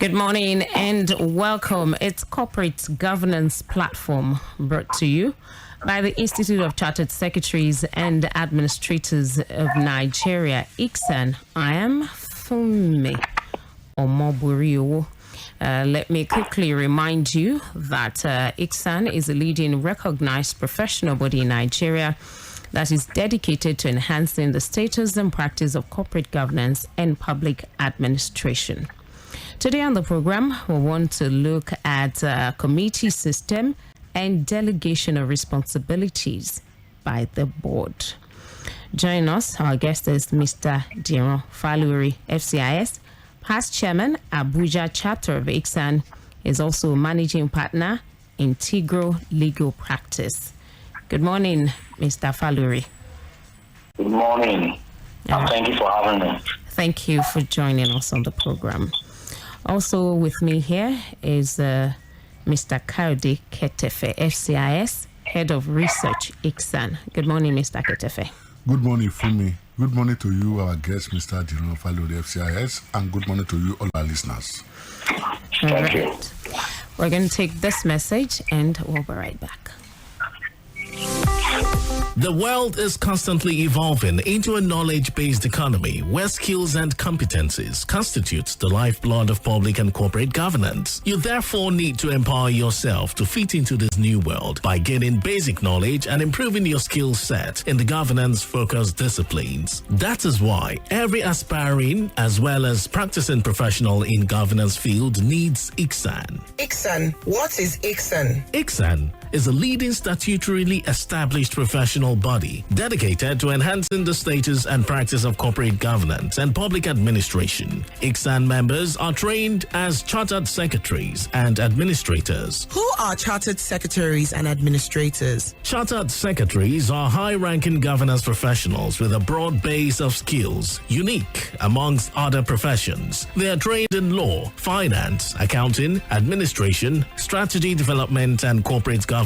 Good morning and welcome. It's Corporate Governance Platform brought to you by the Institute of Chartered Secretaries and Administrators of Nigeria, ICSAN. I am Funmi Omoburiwo. Let me quickly remind you that ICSAN is a leading recognized professional body in Nigeria that is dedicated to enhancing the status and practice of corporate governance and public administration. Today on the program, we want to look at committee system and delegation of responsibilities by the board. Join us. Our guest is Mr. DIRAN FALORE, FCIS, past chairman, ABUJA chapter of ICSAN, is also managing partner, Integral Legal Practice. Good morning, Mr. FALORE. Good morning. Thank you for having me. Thank you for joining us on the program. Also with me here is Mr. Kayode Ketefe, FCIS, Head of Research, ICSAN. Good morning, Mr. Ketefe. Good morning, Funmi. Good morning to you, our guest, Mr. DIRAN FALORE, FCIS, and good morning to you, all our listeners. All right. We're going to take this message and we'll be right back. The world is constantly evolving into a knowledge-based economy where skills and competencies constitute the lifeblood of public and corporate governance. You therefore need to empower yourself to fit into this new world by gaining basic knowledge and improving your skill set in the governance-focused disciplines. That is why every aspiring as well as practicing professional in governance field needs ICSAN. ICSAN. What is ICSAN? ICSAN is a leading statutorily established professional body dedicated to enhancing the status and practice of corporate governance and public administration. ICSAN members are trained as chartered secretaries and administrators. Who are chartered secretaries and administrators? Chartered secretaries are high-ranking governance professionals with a broad base of skills, unique amongst other professions. They are trained in law, finance, accounting, administration, strategy development, and corporate governance.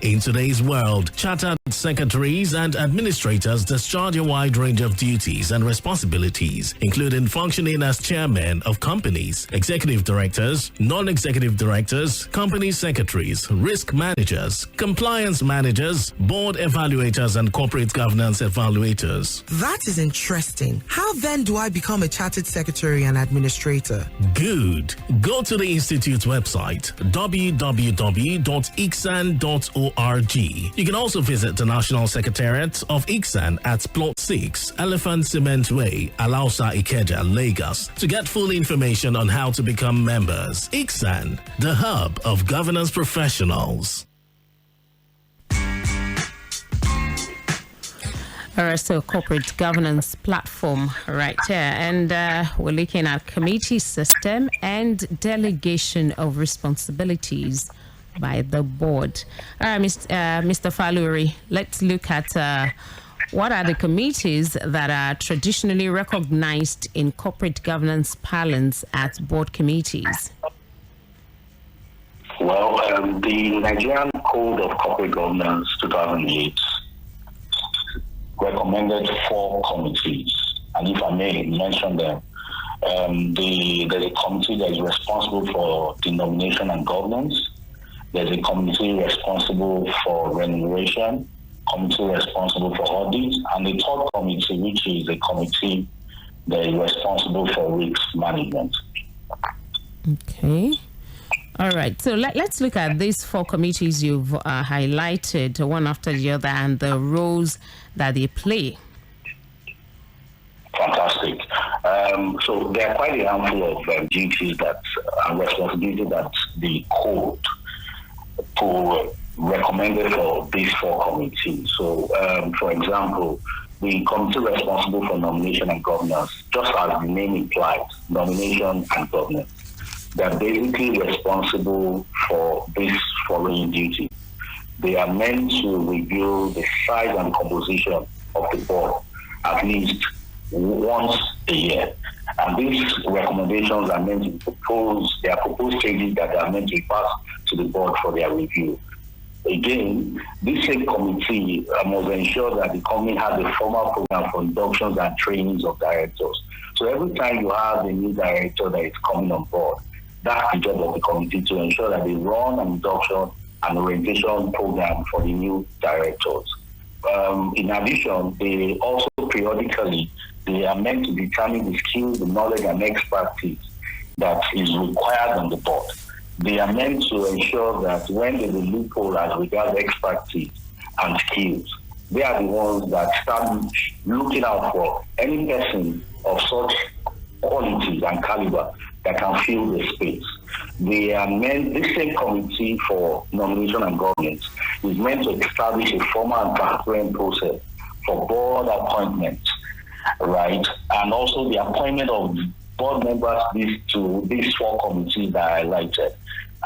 In today's world, chartered secretaries and administrators discharge a wide range of duties and responsibilities, including functioning as chairmen of companies, executive directors, non-executive directors, company secretaries, risk managers, compliance managers, board evaluators, and corporate governance evaluators. That is interesting. How then do I become a chartered secretary and administrator? Good. Go to the Institute's website, www.icsan.org. You can also visit the National Secretariat of ICSAN at Plot 6, Elephant Cement Way, Alausa, Ikeja, Lagos, to get full information on how to become members. ICSAN, the hub of governance professionals. All right, so corporate governance platform right here. And we're looking at committee system and delegation of responsibilities by the board. All right, Mr. FALORE, let's look at what are the committees that are traditionally recognized in corporate governance parlance as board committees? Well, the Nigerian Code of Corporate Governance 2008 recommended 4 committees, and if I may mention them, there's a committee that is responsible for the nomination and governance. There's a committee responsible for remuneration, committee responsible for audit, and the third committee, which is a committee that is responsible for risk management. Okay. All right. So let's look at these 4 committees you've highlighted one after the other and the roles that they play. Fantastic. So there are quite a handful of duties and responsibilities that the code recommended for these 4 committees. So, for example, the committee responsible for nomination and governance, just as the name implies, nomination and governance, they're basically responsible for this following duty. They are meant to review the size and composition of the board at least once a year. And these recommendations are meant to be proposed, they are proposed changes that are meant to be passed to the board for their review. Again, this same committee must ensure that the company has a formal program for inductions and trainings of directors. So every time you have a new director that is coming on board, That's the job of the committee, to ensure that they run an induction and orientation program for the new directors. In addition, they also periodically, they are meant to determine the skills, the knowledge, and expertise that is required on the board. They are meant to ensure that when there's a loophole as regards expertise and skills, they are the ones that start looking out for any person of such qualities and caliber that can fill the space. They are meant, this same committee for nomination and governance is meant to establish a formal and transparent process for board appointments, right? And also the appointment of board members to these 4 committees that I highlighted.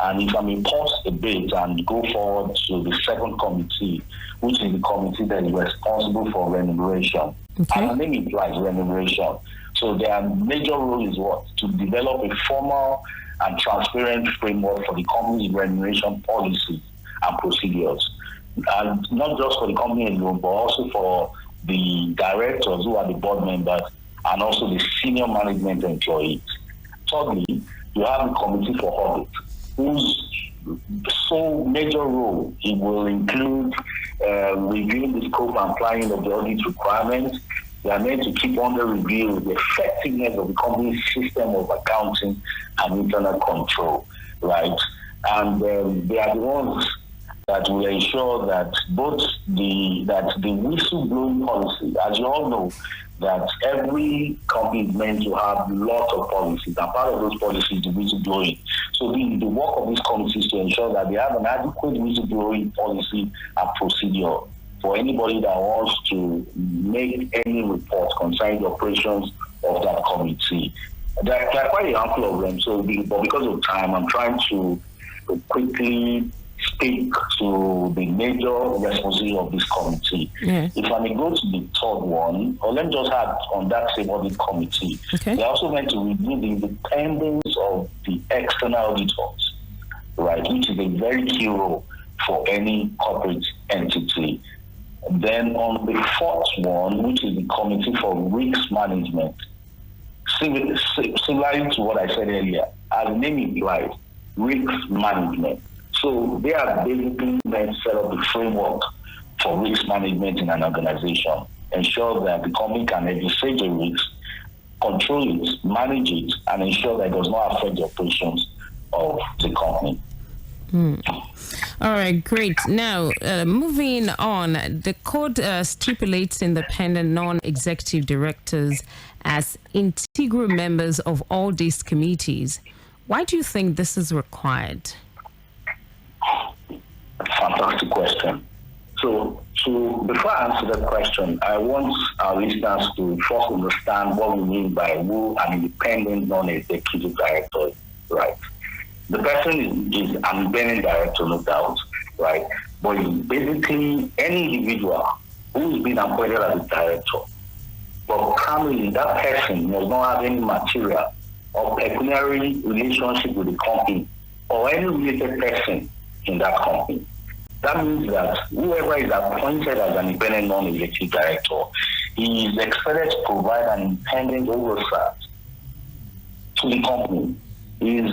And if I may pause a bit and go forward to the second committee, which is the committee that is responsible for remuneration. Okay. And the name implies remuneration. So their major role is what? To develop a formal and transparent framework for the company's remuneration policies and procedures. And not just for the company alone, but also for the directors who are the board members and also the senior management employees. Thirdly, you have the committee for audit, whose sole major role it will include reviewing the scope and planning of the audit requirements. They are meant to keep under review the effectiveness of the company's system of accounting and internal control, right? And they are the ones that will ensure that both the whistleblowing policy, as you all know, that every company is meant to have lots of policies, and part of those policies is the whistleblowing. So the work of this committee is to ensure that they have an adequate whistleblowing policy and procedure for anybody that wants to make any reports concerning the operations of that committee. There are quite a handful of them, but because of time, I'm trying to quickly speak to the major responsibility of this committee. Yes. If I may go to the third one, or let me just add on that same audit committee, Okay. They also meant to review the independence of the external auditors, right, which is a very key role for any corporate entity. Then on the fourth one, which is the committee for risk management, similarly to what I said earlier, as the name implies, risk management. So they are basically meant to set up the framework for risk management in an organization, ensure that the company can envisage a risk, control it, manage it, and ensure that it does not affect the operations of the company. All right, great. Now, moving on, the code stipulates independent non-executive directors as integral members of all these committees. Why do you think this is required? Fantastic question. So before I answer that question, I want our listeners to first understand what we mean by who an independent non-executive director is, right? The person is an independent director, no doubt, right? But it's basically any individual who's been appointed as a director. But primarily, that person does not have any material or pecuniary relationship with the company or any related person in that company. That means that whoever is appointed as an independent non-executive director, he is expected to provide an independent oversight to the company. His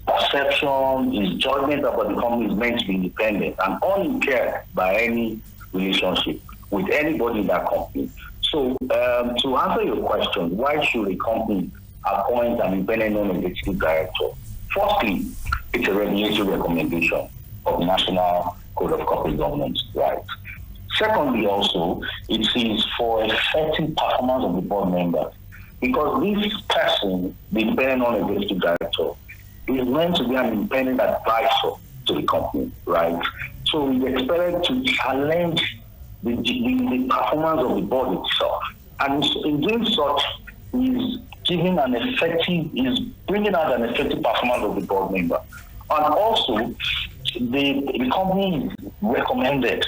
perception, his judgment about the company is meant to be independent and unimpaired by any relationship with anybody in that company. So to answer your question, why should a company appoint an independent non-executive director? Firstly, it's a regulatory recommendation of the National Code of Corporate Governance, right? Secondly, also, it is for effective performance of the board members, because this person, the independent non-executive director, is meant to be an independent advisor to the company, right? So he's expected to challenge the performance of the board itself. And in doing such, he's bringing out an effective performance of the board member. And also, the company is recommended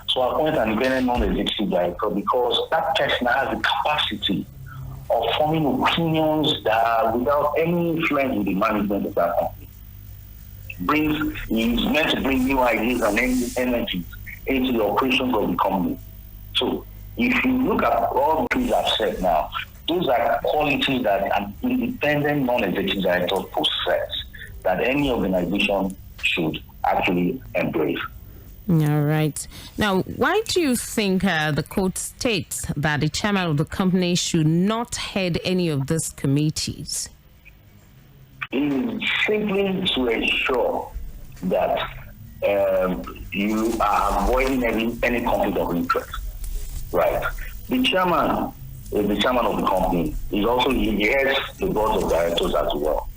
to appoint an independent non-executive director because that person has the capacity of forming opinions that are without any influence with the management of that company. He's meant to bring new ideas and energy into the operations of the company. So if you look at all the things I've said now, those are qualities that an independent non-executive director possesses. that any organization should actually embrace. All right. Now, why do you think the code states that the chairman of the company should not head any of these committees? It is simply to ensure that you are avoiding any conflict of interest, right? The chairman is the chairman of the company. He heads the board of directors as well.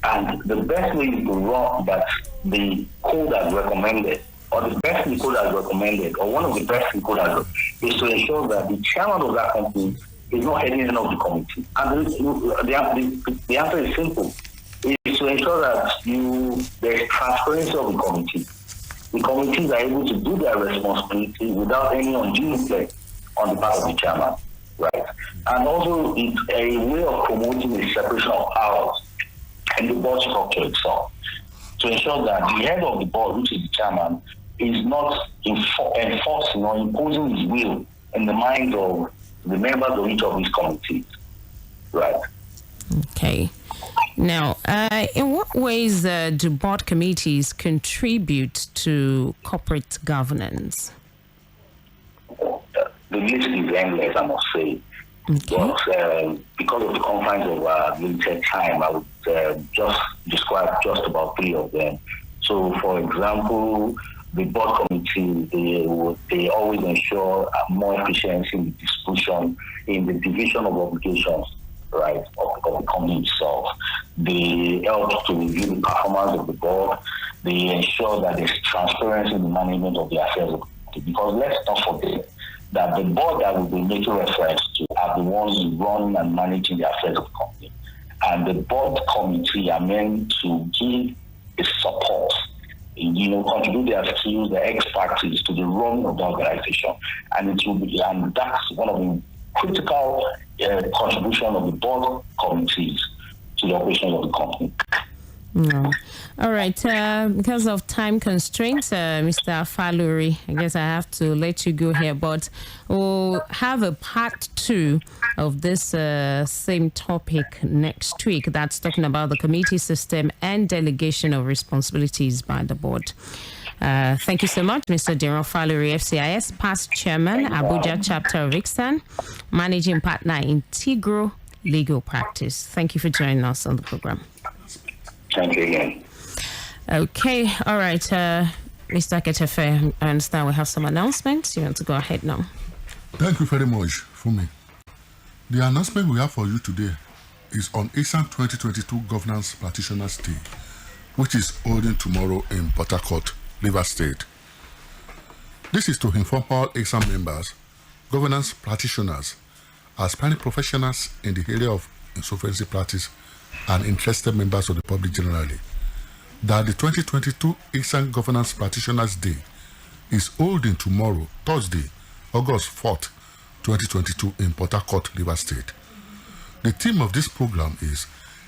And the best way to run that the code has recommended, or the best the code has recommended, or one of the best the code has, is to ensure that the chairman of that company is not heading any of the committee. And the answer is simple. It is to ensure that there is transparency of the committee. The committees are able to do their responsibility without any undue play on the part of the chairman, right? And also, it's a way of promoting the separation of powers in the board structure itself, to ensure that the head of the board, which is the chairman, is not enforcing or imposing his will in the minds of the members of each of these committees, right? Okay. Now, in what ways do board committees contribute to corporate governance? The list is endless, I must say. Okay. But because of the confines of limited time, I would just describe just about 3 of them. So, for example, the board committee, they always ensure more efficiency in the distribution, in the division of obligations, right, of the company itself. They help to review the performance of the board. They ensure that there's transparency in the management of the affairs of the company. Because let's not forget that the board that will be making reference to are the ones running and managing the affairs of the company. And the board committee are meant to give a support, contribute their skills, their expertise to the running of the organization. And that's one of the critical contribution of the board committees to the operation of the company. No. All right. Because of time constraints, Mr. FALORE, I guess I have to let you go here, but we'll have a part 2 of this same topic next week. That's talking about the committee system and delegation of responsibilities by the board. Thank you so much, Mr. DIRAN FALORE, FCIS, past chairman, Abuja chapter of ICSAN, managing partner, Integral Legal Practice. Thank you for joining us on the program. Thank you again. Okay, all right. Mr. Ketefe, I understand we have some announcements. You want to go ahead now? Thank you very much, Fumi. The announcement we have for you today is on ICSAN 2022 Governance Practitioners Day, which is holding tomorrow in Port Harcourt, Rivers State. This is to inform all ICSAN members, governance practitioners, aspiring professionals in the area of insolvency practice, and interested members of the public generally, that the 2022 ICSAN Governance Practitioners Day is holding tomorrow, Thursday, August 4th, 2022 in Port Harcourt, Rivers State. The theme of this program is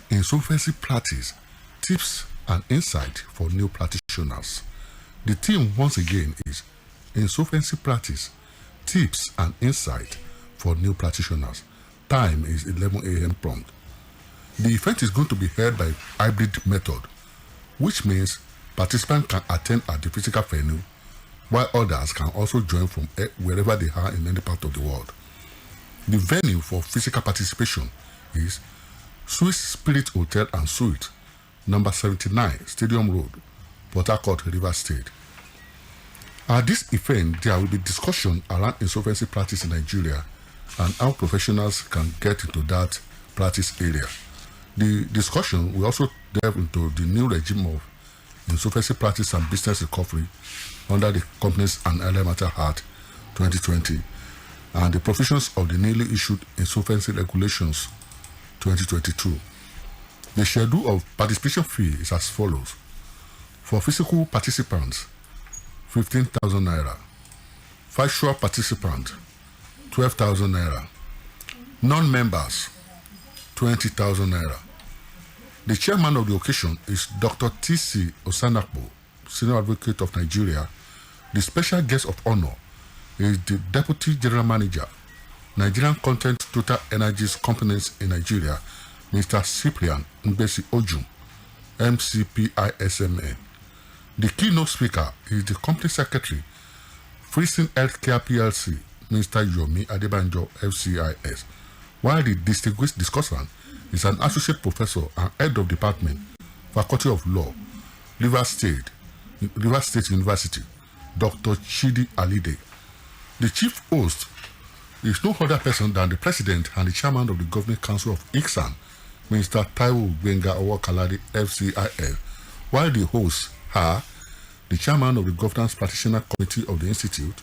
Insolvency Practice, Tips and Insight for New Practitioners. The theme once again is Insolvency Practice, Tips and Insight for New Practitioners. Time is 11 a.m. prompt. The event is going to be held by hybrid method, which means participants can attend at the physical venue, while others can also join from wherever they are in any part of the world. The venue for physical participation is Swiss Spirit Hotel and Suite, number 79, Stadium Road, Port Harcourt, Rivers State. At this event, there will be discussion around insolvency practice in Nigeria and how professionals can get into that practice area. The discussion will also delve into the new regime of insolvency practice and business recovery under the Companies and Allied Matters Act 2020 and the provisions of the newly issued Insolvency Regulations 2022. The schedule of participation fee is as follows. For physical participants, 15,000 naira. Virtual participants, 12,000 naira. Non-members, 20,000 naira. The chairman of the occasion is Dr. T.C. Osanakpo, Senior Advocate of Nigeria. The special guest of honor is the Deputy General Manager, Nigerian Content Total Energies Companies in Nigeria, Mr. Cyprian Mbesi Ojum. MCPISMN. The keynote speaker is the company secretary, Freezing Healthcare PLC, Mr. Yomi Adebanjo, FCIS, while the distinguished discussant is an associate professor and head of department, Faculty of Law, Rivers State University, Dr. Chidi Alide. The chief host is no other person than the president and the chairman of the Governing Council of ICSAN, Mr. Taiwo Gbenga Owokalade, FCIS, while the hosts are the chairman of the Governance Practitioner Committee of the Institute,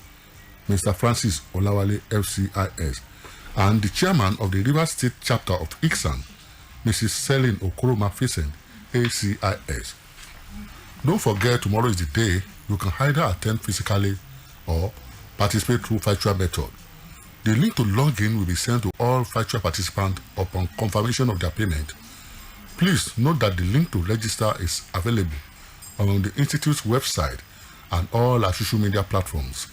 Mr. Francis Olawale, FCIS, and the chairman of the Rivers State chapter of ICSAN, Mrs. Selin Okoroma Fisen, ACIS. Don't forget, tomorrow is the day you can either attend physically or participate through virtual method. The link to log in will be sent to all virtual participants upon confirmation of their payment. Please note that the link to register is available on the Institute's website and all our social media platforms.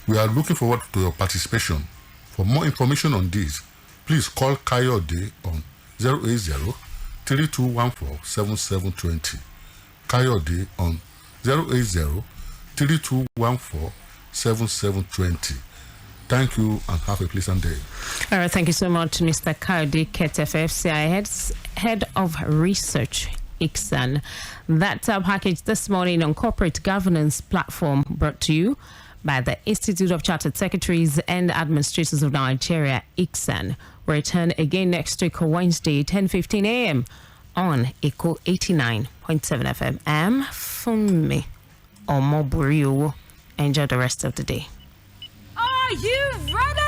We are looking forward to your participation. For more information on this, please call Kayode on 080-3214-7720. Kayode on 080-3214-7720. Thank you and have a pleasant day. All right, thank you so much, Mr. Kayode Ketef, FCIS, Head of Research, ICSAN. That's our package this morning on Corporate Governance Platform, brought to you by the Institute of Chartered Secretaries and Administrators of Nigeria, ICSAN. We'll return again next week, Wednesday, 10:15 a.m. on Echo 89.7 FM. I'm Funmi Omoburiwo. Enjoy the rest of the day. Are you ready?